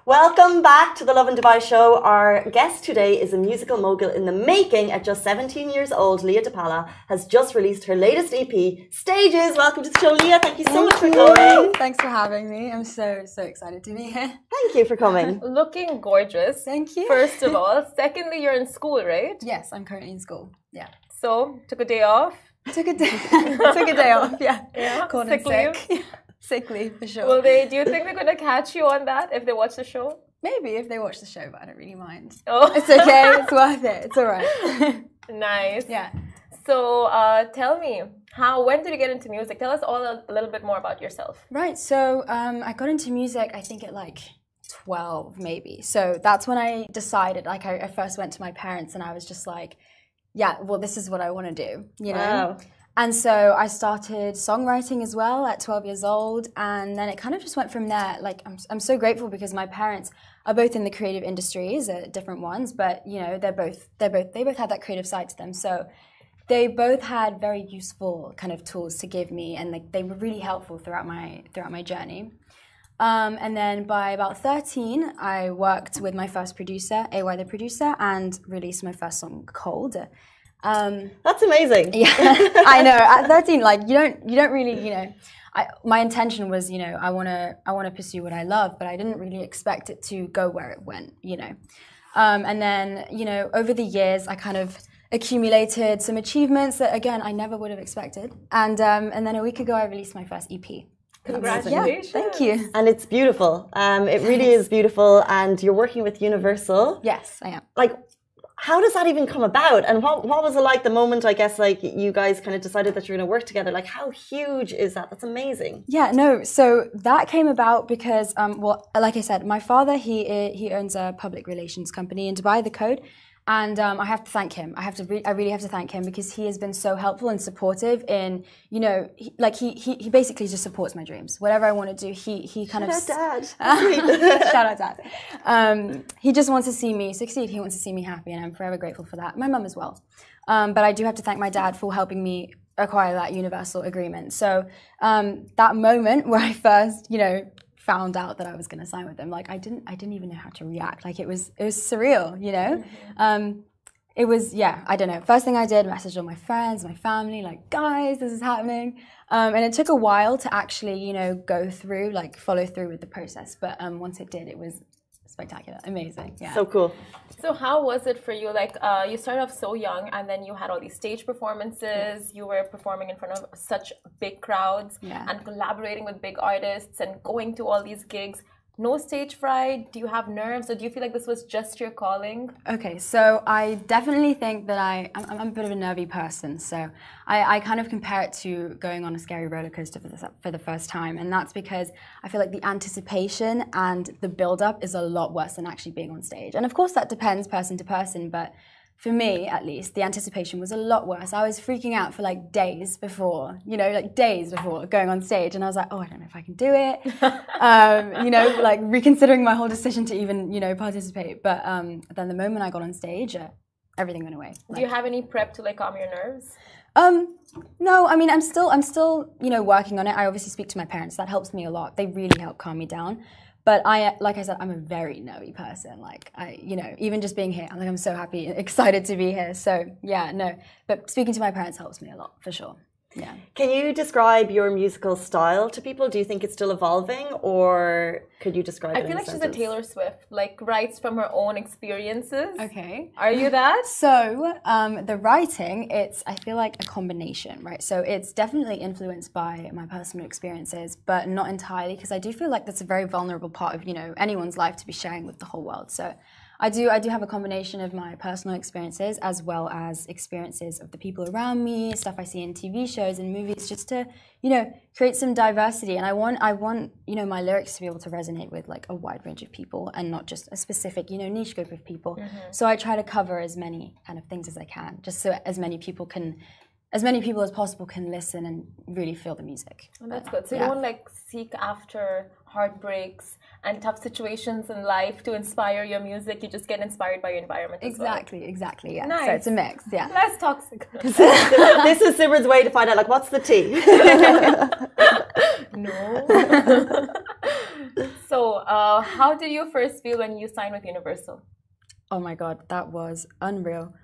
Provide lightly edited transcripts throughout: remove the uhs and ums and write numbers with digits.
Welcome back to the Lovin Dubai show. Our guest today is a musical mogul in the making. At just 17 years old, Leah Depala has just released her latest EP, Stages. Welcome to the show, Leah. Thank you so much for coming. Thanks for having me. I'm so excited to be here. Thank you for coming. Looking gorgeous. Thank you. First of all. Secondly, you're in school, right? Yes, I'm currently in school. Yeah. So, took a day off? Took a day off, yeah. Yeah. Called Sick in leave? sick. Sick leave for sure. Do you think they're going to catch you on that if they watch the show? Maybe if they watch the show, but I don't really mind. Oh. It's okay. It's worth it. It's all right. Nice. Yeah. So, tell me, when did you get into music? Tell us all a little bit more about yourself. Right. So, I got into music, I think at like 12 maybe. So that's when I decided, like I first went to my parents and I was just like, yeah, well, this is what I want to do, you know? Wow. And so I started songwriting as well at 12 years old, and then it kind of just went from there. Like I'm so grateful because my parents are both in the creative industries, different ones, but you know they both had that creative side to them. So they both had very useful kind of tools to give me, and they were really helpful throughout my journey. And then by about 13, I worked with my first producer, AY the producer, and released my first song, Cold. That's amazing. Yeah, I know. At 13, like you don't really, you know. My intention was, you know, I wanna pursue what I love, but I didn't really expect it to go where it went, you know. And then, you know, over the years, I kind of accumulated some achievements that, again, I never would have expected. And then a week ago, I released my first EP. Congratulations. Yeah, thank you. And it's beautiful. It really is beautiful. And you're working with Universal. Yes, I am. Like, how does that even come about? And what was it like the moment, I guess, like you guys kind of decided that you're going to work together? Like, how huge is that? That's amazing. Yeah, no. So that came about because, well, like I said, my father, he owns a public relations company in Dubai, The Code. And I have to thank him. I really have to thank him because he has been so helpful and supportive in, you know, he basically just supports my dreams. Whatever I want to do, he kind Shout out, Dad. Shout out, Dad. He just wants to see me succeed. He wants to see me happy, and I'm forever grateful for that. My mum as well. But I do have to thank my dad for helping me acquire that Universal agreement. So that moment where I first, you know, found out that I was going to sign with them, like I didn't even know how to react. Like it was surreal, you know. It was, yeah, I don't know. First thing I did, messaged all my friends, my family, like, guys, this is happening. And it took a while to actually, you know, follow through with the process. But once it did, it was spectacular, amazing. Yeah. So cool. So how was it for you? Like you started off so young, and then you had all these stage performances. You were performing in front of such big crowds, and collaborating with big artists and going to all these gigs. No stage fright? Do you have nerves, or do you feel like this was just your calling? Okay, so I definitely think that I'm a bit of a nervy person. So I kind of compare it to going on a scary roller coaster for the first time. And that's because I feel like the anticipation and the build-up is a lot worse than actually being on stage. And of course that depends person to person, but for me, at least, the anticipation was a lot worse. I was freaking out for like days before, you know, like days before going on stage. And I was like, oh, I don't know if I can do it. You know, like reconsidering my whole decision to even, you know, participate. But then the moment I got on stage, everything went away. Do you have any prep to like calm your nerves? No, I mean, I'm still, you know, working on it. I obviously speak to my parents. That helps me a lot. They really help calm me down. But like I said, I'm a very nervy person. Like you know, even just being here, I'm so happy and excited to be here. So yeah, no. But speaking to my parents helps me a lot, for sure. Yeah. Can you describe your musical style to people? Do you think it's still evolving, or could you describe it? I feel like she's a Taylor Swift, like writes from her own experiences. Okay. Are you that? So the writing, I feel like a combination, right? So it's definitely influenced by my personal experiences, but not entirely, because I do feel like that's a very vulnerable part of, you know, anyone's life to be sharing with the whole world. So I do have a combination of my personal experiences as well as experiences of the people around me, stuff I see in TV shows and movies, just to, you know, create some diversity. And I want, you know, my lyrics to be able to resonate with like a wide range of people and not just a specific, you know, niche group of people. So I try to cover as many kind of things as I can, just so as many people as possible can listen and really feel the music. Oh, that's good. So you don't like seek after heartbreaks and tough situations in life to inspire your music. You just get inspired by your environment. Exactly, yeah. Nice. So it's a mix, yeah. Less toxic. This is Simran's way to find out, like, what's the tea? No. So how did you first feel when you signed with Universal? Oh my God, that was unreal.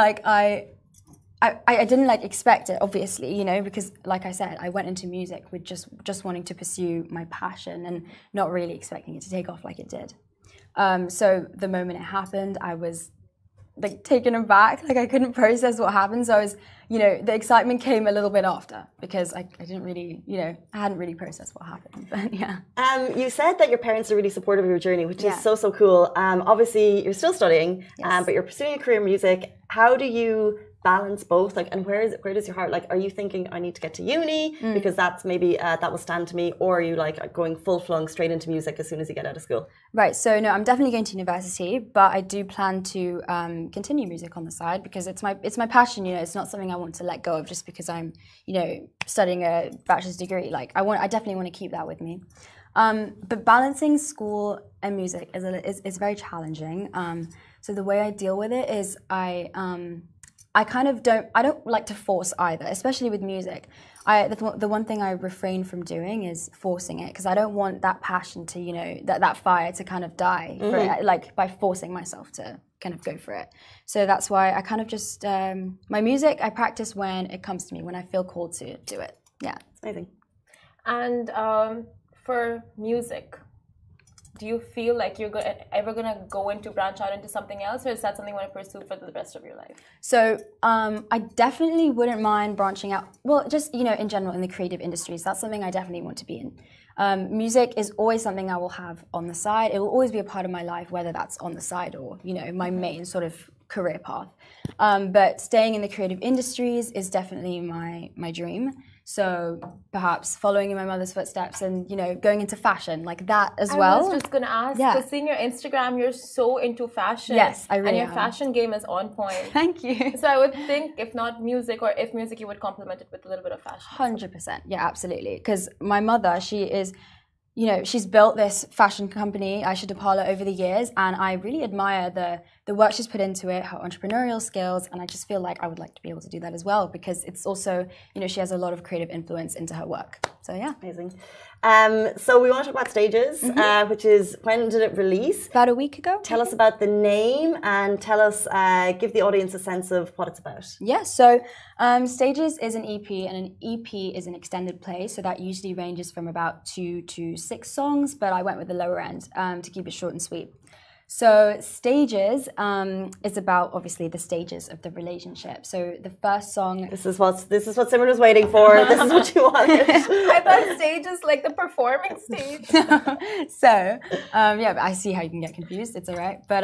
Like I didn't like expect it, obviously, you know, because like I said, I went into music with just wanting to pursue my passion and not really expecting it to take off like it did. So the moment it happened, I was like taken aback, like I couldn't process what happened. So I was, you know, the excitement came a little bit after because I didn't really, you know, I hadn't really processed what happened. But yeah. You said that your parents are really supportive of your journey, which is so cool. Obviously, you're still studying, but you're pursuing a career in music. How do you balance both? Like, and where does your heart, like, are you thinking I need to get to uni because that's maybe that will stand to me, or are you like going full flung straight into music as soon as you get out of school? Right, so no, I'm definitely going to university, but I do plan to continue music on the side because it's my passion, you know. It's not something I want to let go of just because I'm, you know, studying a bachelor's degree. Like I definitely want to keep that with me. But balancing school and music is very challenging. So the way I deal with it is I kind of don't like to force either, especially with music. The one thing I refrain from doing is forcing it because I don't want that passion to, you know, that fire to kind of die for it, like by forcing myself to kind of go for it. So that's why I kind of just, my music, I practice when it comes to me, when I feel called to do it. Yeah. It's amazing. And for music, do you feel like you're ever gonna go into branch out into something else, or is that something you want to pursue for the rest of your life? So I definitely wouldn't mind branching out. Well, just, you know, in general in the creative industries, that's something I definitely want to be in. Music is always something I will have on the side. It will always be a part of my life, whether that's on the side or, you know, my main sort of career path. But staying in the creative industries is definitely my dream. So perhaps following in my mother's footsteps and, you know, going into fashion like that as well. I was just going to ask, because seeing your Instagram, you're so into fashion. Yes, I really am. And your fashion game is on point. Thank you. So I would think if not music, or if music, you would complement it with a little bit of fashion. 100%. Yeah, absolutely. Because my mother, she is, you know, she's built this fashion company, Depala, over the years, and I really admire the work she's put into it, her entrepreneurial skills, and I just feel like I would like to be able to do that as well because it's also, you know, she has a lot of creative influence into her work. So yeah. Amazing. So we want to talk about Stages, which is, when did it release? About a week ago. Tell us about the name and tell us, give the audience a sense of what it's about. Yeah, so Stages is an EP, and an EP is an extended play, so that usually ranges from about 2 to 6 songs, but I went with the lower end to keep it short and sweet. So Stages is about, obviously, the stages of the relationship. So the first song... This is what Simran was waiting for. This is what you wanted. I thought stage is like the performing stage. So, yeah, but I see how you can get confused. It's all right. But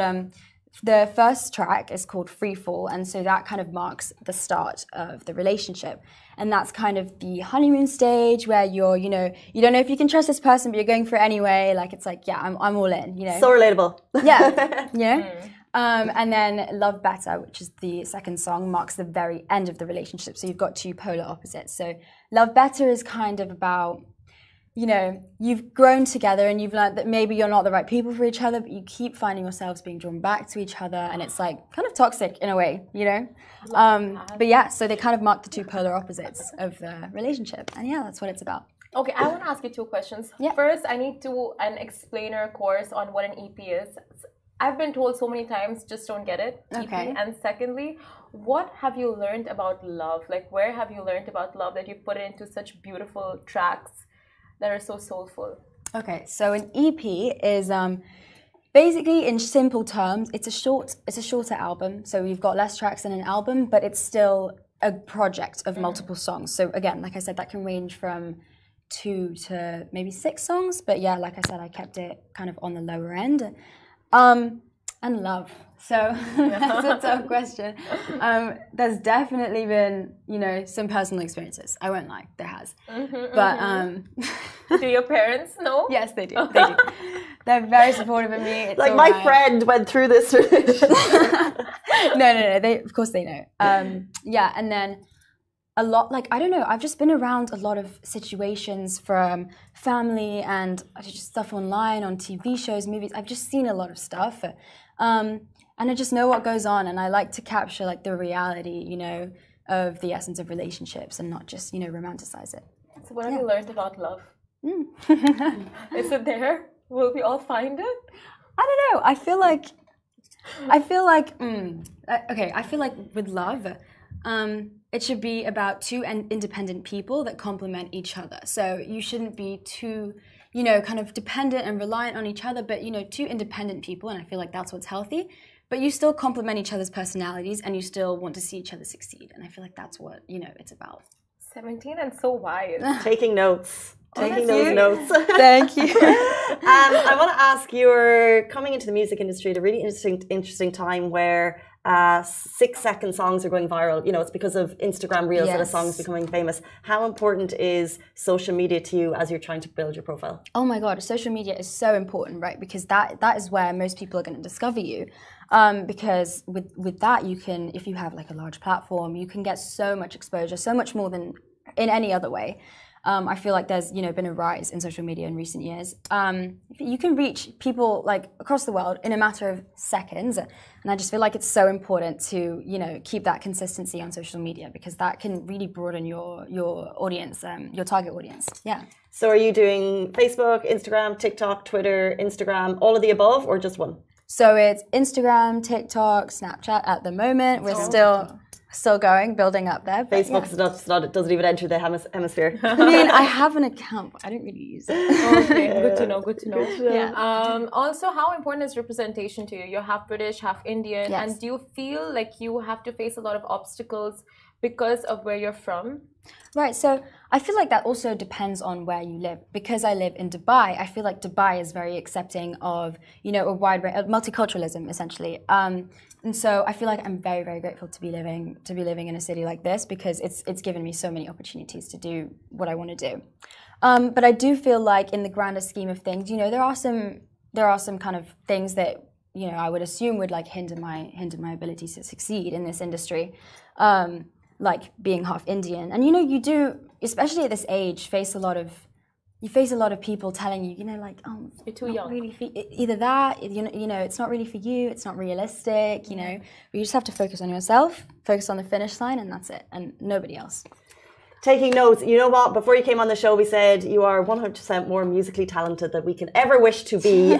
the first track is called Free Fall, and so that kind of marks the start of the relationship. And that's kind of the honeymoon stage where you're, you know, you don't know if you can trust this person, but you're going for it anyway. Like, it's like, yeah, I'm all in, you know. So relatable. Yeah, you know. And then Love Better, which is the second song, marks the very end of the relationship. So you've got two polar opposites. So Love Better is kind of about, you know, you've grown together and you've learned that maybe you're not the right people for each other, but you keep finding yourselves being drawn back to each other, and it's like kind of toxic in a way, you know. But yeah, so they kind of mark the two polar opposites of the relationship, and yeah, that's what it's about. Okay, I want to ask you 2 questions. Yeah. First, I need an explainer course on what an EP is. I've been told so many times, just don't get it. Okay. EP. And secondly, what have you learned about love? Like, where have you learned about love that you've put it into such beautiful tracks that are so soulful? Okay, so an EP is basically, in simple terms, it's a shorter album. So you've got less tracks than an album, but it's still a project of multiple songs. So again, like I said, that can range from 2 to maybe 6 songs. But yeah, like I said, I kept it kind of on the lower end. And love. So that's a tough question. There's definitely been, you know, some personal experiences. I won't lie, there has. But do your parents know? Yes, they do. They do. They're very supportive of me. It's like my friend went through this. No. Of course they know. Yeah, and then a lot, like, I don't know, I've just been around a lot of situations from family and just stuff online, on TV shows, movies. I've just seen a lot of stuff. And I just know what goes on, and I like to capture like the reality, you know, of the essence of relationships and not just, you know, romanticize it. So what have you learned about love? Is it there? Will we all find it? I don't know. I feel like with love, it should be about two independent people that complement each other. So you shouldn't be too, kind of dependent and reliant on each other, but, two independent people, and I feel like that's what's healthy. But you still complement each other's personalities and you still want to see each other succeed. And I feel like that's what, it's about. 17 and so wise. Taking notes. Taking those notes. Thank you. I want to ask, you're coming into the music industry at a really interesting time where 6-second songs are going viral. It's because of Instagram Reels that a song is becoming famous. How important is social media to you as you're trying to build your profile? Oh my God, social media is so important, right? Because that is where most people are going to discover you. Because with that, you can, if you have like a large platform, you can get so much exposure, so much more than in any other way. I feel like there's been a rise in social media in recent years. You can reach people like across the world in a matter of seconds, and I just feel like it's so important to keep that consistency on social media because that can really broaden your audience, your target audience. Yeah. So are you doing Facebook, Instagram, TikTok, Twitter, Instagram, all of the above, or just one? So it's Instagram, TikTok, Snapchat at the moment. We're still going, building up there. Facebook it doesn't even enter the hemisphere. I mean, I have an account, but I don't really use it. Okay, good to know. Yeah. Also, how important is representation to you? You're half British, half Indian, and do you feel like you have to face a lot of obstacles because of where you're from? Right, so I feel like that also depends on where you live. Because I live in Dubai, I feel like Dubai is very accepting of, a wide range of multiculturalism, essentially. And so I feel like I'm very, very grateful to be living in a city like this because it's given me so many opportunities to do what I want to do. But I do feel like in the grander scheme of things, there are some kind of things that I would assume would like hinder my ability to succeed in this industry. Like being half Indian, and you do, especially at this age, face a lot of people telling you, like, oh, you're too young. Really either that, it's not really for you, it's not realistic, but you just have to focus on yourself, focus on the finish line, and that's it, and nobody else. Taking notes. You know what? Before you came on the show, we said you are 100% more musically talented than we can ever wish to be.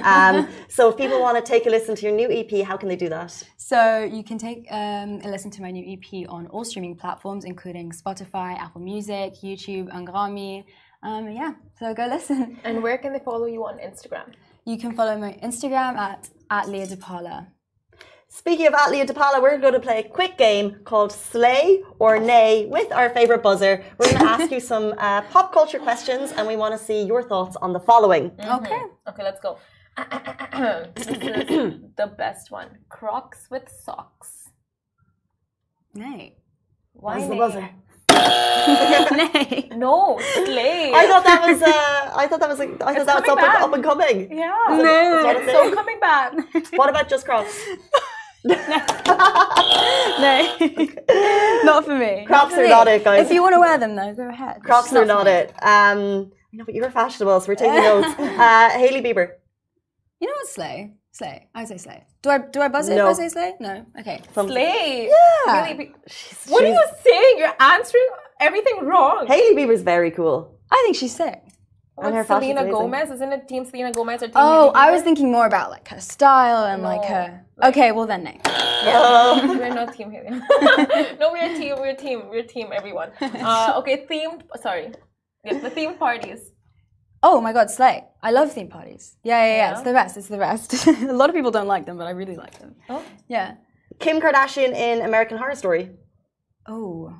So if people want to take a listen to your new EP, how can they do that? So you can take a listen to my new EP on all streaming platforms, including Spotify, Apple Music, YouTube, Angrami. So go listen. And where can they follow you on Instagram? You can follow my Instagram at Leah Depala. Speaking of Leah Depala, we're going to play a quick game called Slay or Nay with our favourite buzzer. We're going to ask you some pop culture questions and we want to see your thoughts on the following. Okay, let's go. This is the best one. Crocs with socks. Nay. Why Where's nay? the buzzer? Nay. No, slay. I thought that was up and coming. Yeah. No. It's so coming back. What about just Crocs? No, not for me. Crocs are not it, guys. If you want to wear them, though, go ahead. Crocs are not it. But you're fashionable, so we're taking notes. Hailey Bieber. You know what, slay? Slay. I would say slay. Do I buzz it if I say slay? No. Okay. Slay. Yeah. Hailey what are you saying? You're answering everything wrong. Hailey Bieber's very cool. I think she's sick. And her Selena Gomez? Isn't it Team Selena Gomez or Team Oh, I was thinking more about like her style and like her. Okay, well then nay. Yeah. We're not Team Haley. No, we're team everyone. Okay, the themed parties. Oh my god, slay. I love theme parties. Yeah. It's the best. A lot of people don't like them, but I really like them. Oh? Yeah. Kim Kardashian in American Horror Story. Oh.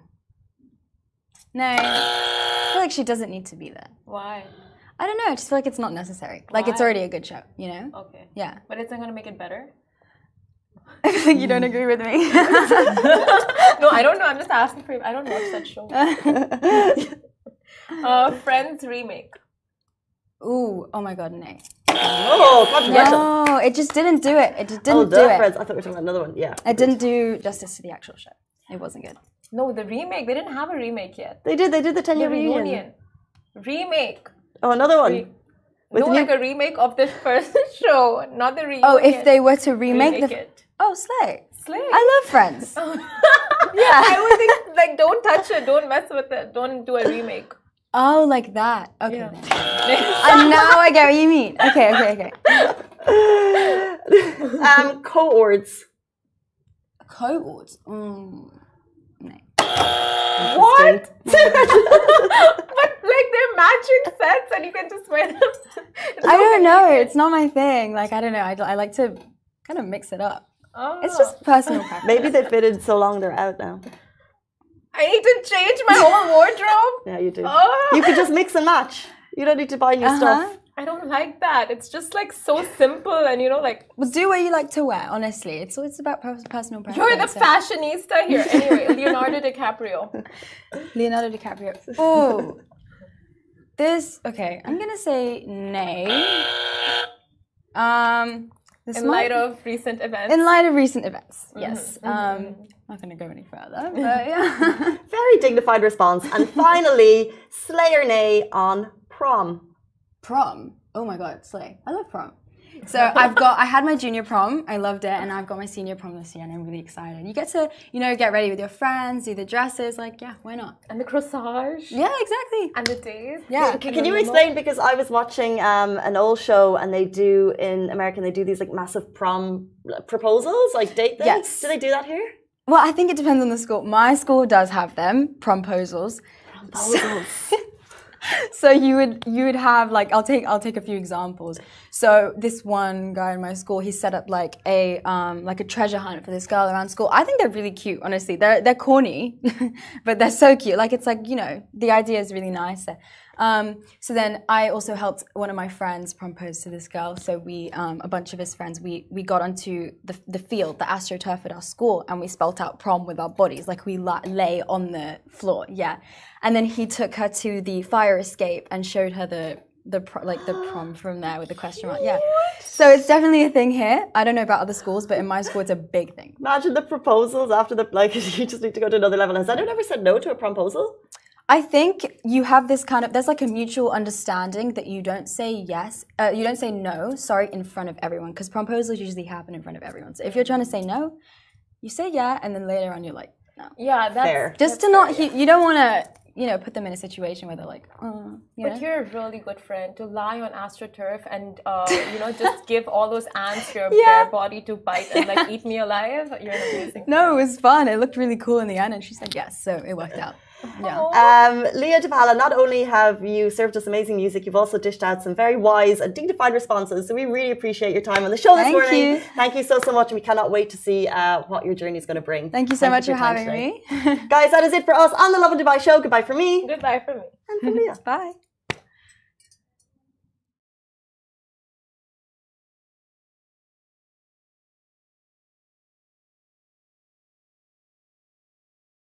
No. I feel like she doesn't need to be there. Why? I don't know. I just feel like it's not necessary. Like it's already a good show, you know? Okay. Yeah. But it's not going to make it better? I think you don't agree with me. No, I don't know. I'm just asking for you. I don't watch that show. Friends remake. Ooh, oh my god, nay. Oh, controversial. No, it just didn't do it. It just didn't do it. Friends. I thought we were talking about another one. Yeah. It didn't do justice to the actual show. It wasn't good. No, the remake. They didn't have a remake yet. They did the 10-year reunion. Remake. Oh, another one. Like a remake of the first show, not the reunion. Oh, if they were to remake it. Oh, slay. Slay. I love Friends. Yeah. I would think, like, don't touch it. Don't mess with it. Don't do a remake. Oh, like that. Okay. Yeah. Now I get what you mean. Okay. Cohorts. Cohorts. No. What? But like they're matching sets and you can just wear them. I don't know. It's not my thing. Like, I don't know. I like to kind of mix it up. Oh. It's just personal preference. Maybe they've fitted so long they're out now. I need to change my whole wardrobe. Yeah, you do. Oh. You could just mix and match. You don't need to buy new stuff. I don't like that. It's just like so simple and like. Well, do what you like to wear, honestly. It's about personal preference. You're the fashionista here. Anyway, Leonardo DiCaprio. Oh. Okay, I'm going to say nay. In light of recent events. In light of recent events, yes. Not going to go any further, but yeah. Very dignified response. And finally, slay or nay on prom. Prom. Oh my god, slay. I love prom. So I had my junior prom, I loved it, and I've got my senior prom this year and I'm really excited. You get to, get ready with your friends, do the dresses, like, yeah, why not? And the corsage. Yeah, exactly. And the days. Yeah. Can you explain, because I was watching an old show and they do, in America, they do these like massive prom proposals, like date things. Yes. Do they do that here? Well, I think it depends on the school. My school does have them, promposals. So you would have like I'll take a few examples. So this one guy in my school, he set up like a treasure hunt for this girl around school. I think they're really cute, honestly. They're corny, but they're so cute. Like it's like the idea is really nice. So then I also helped one of my friends propose to this girl. So we a bunch of his friends we got onto the field, the AstroTurf at our school, and we spelt out prom with our bodies. Like we lay on the floor, yeah. And then he took her to the fire escape and showed her the prom from there with the question mark. Yeah. So it's definitely a thing here. I don't know about other schools, but in my school it's a big thing. Imagine the proposals after you just need to go to another level. Has anyone ever said no to a proposal? I think you have this there's like a mutual understanding that you don't say you don't say no, in front of everyone, because proposals usually happen in front of everyone. So if you're trying to say no, you say yeah, and then later on you're like, no. Yeah, that's fair. Just to not, you don't want to, put them in a situation where they're like, But you're a really good friend to lie on AstroTurf and, just give all those ants your bare body to bite and like eat me alive. You're an amazing friend. No, it was fun. It looked really cool in the end, and she said yes, so it worked out. Yeah. Leah, Depala, not only have you served us amazing music, you've also dished out some very wise and dignified responses. So we really appreciate your time on the show this morning. Thank you so much, and we cannot wait to see what your journey is going to bring. Thank you so much for having me. Guys, that is it for us on the Lovin Dubai show. Goodbye from me. Goodbye from me. And from Leah. Bye.